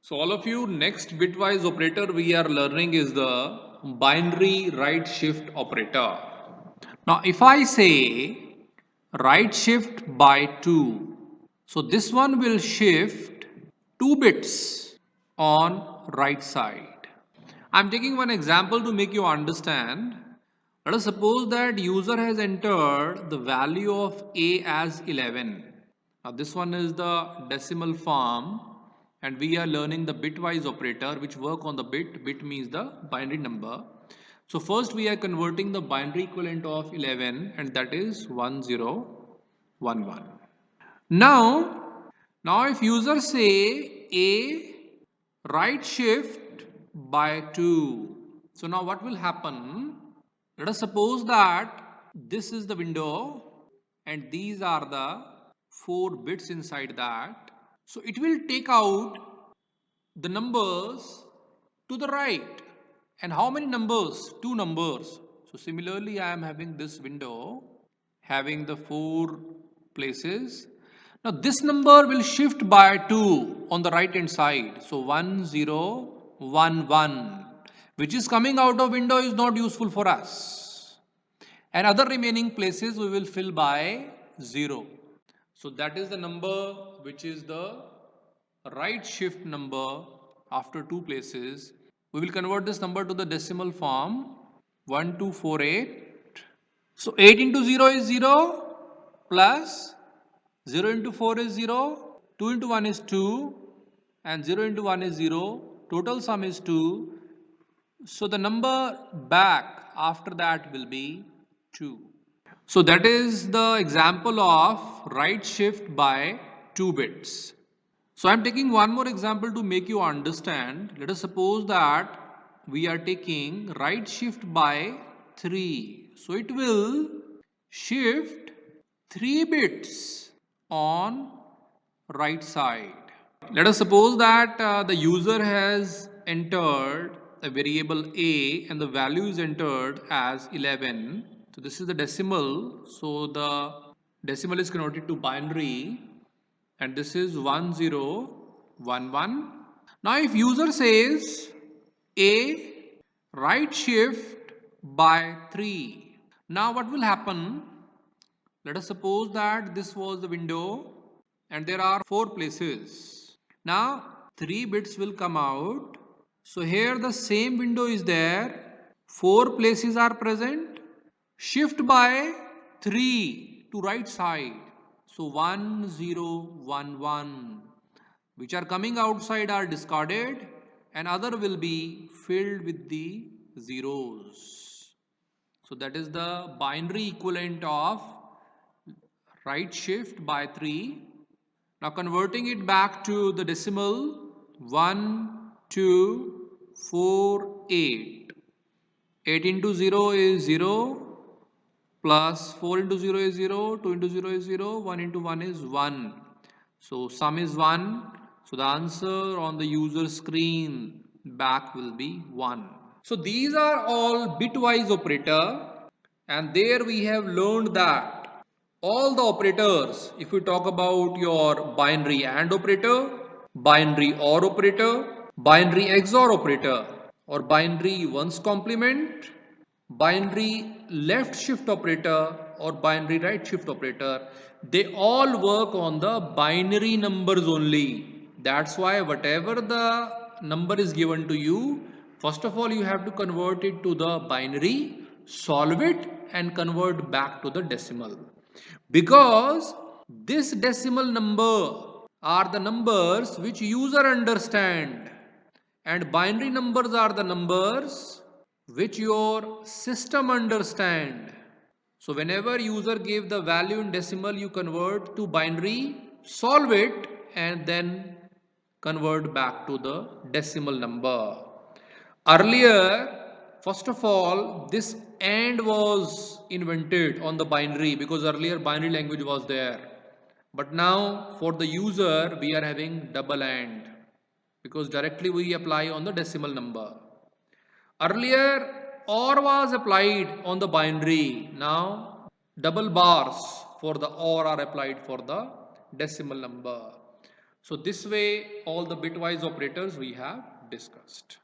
So all of you, next bitwise operator we are learning is the binary right shift operator. Now if I say right shift by 2, so this one will shift 2 bits on right side. I'm taking one example to make you understand. Let us suppose that user has entered the value of A as 11. Now this one is the decimal form and we are learning the bitwise operator which work on the bit. Bit means the binary number. So first we are converting the binary equivalent of 11 and that is 1011. Now if user say A right shift by 2. So now what will happen? Let us suppose that this is the window and these are the 4 bits inside that. So it will take out the numbers to the right. And how many numbers? 2 numbers. So similarly I am having this window having the 4 places. Now this number will shift by 2 on the right hand side. So 1011, which is coming out of window is not useful for us. And other remaining places we will fill by 0. So that is the number which is the right shift number after 2 places. We will convert this number to the decimal form 1248. So 8 into 0 is 0 plus 0 into 4 is 0, 2 into 1 is 2 and 0 into 1 is 0. Total sum is 2. So the number back after that will be 2. So that is the example of right shift by 2 bits. So I'm taking one more example to make you understand. Let us suppose that we are taking right shift by 3. So it will shift 3 bits on right side. Let us suppose that the user has entered a variable a and the value is entered as 11. So this is the decimal. So the decimal is converted to binary and this is 1011. Now if user says a right shift by 3. Now what will happen? Let us suppose that this was the window and there are 4 places. Now 3 bits will come out. So here the same window is there. 4 places are present. Shift by 3 to right side. So 1011 which are coming outside are discarded and other will be filled with the zeros. So that is the binary equivalent of right shift by 3. Now converting it back to the decimal 1248. 8 into 0 is 0 plus 4 into 0 is 0, 2 into 0 is 0, 1 into 1 is 1. So sum is 1. So the answer on the user screen back will be 1. So these are all bitwise operator and there we have learned that all the operators, if we talk about your binary AND operator, binary OR operator, binary XOR operator or binary ones complement, binary left shift operator or binary right shift operator, they all work on the binary numbers only. That's why whatever the number is given to you, first of all you have to convert it to the binary, solve it and convert back to the decimal. Because this decimal number are the numbers which user understand and binary numbers are the numbers which your system understand. So whenever user give the value in decimal, you convert to binary, solve it and then convert back to the decimal number. Earlier, first of all, this AND was invented on the binary because earlier binary language was there. But now for the user, we are having double AND because directly we apply on the decimal number. Earlier, OR was applied on the binary. Now, double bars for the OR are applied for the decimal number. So this way all the bitwise operators we have discussed.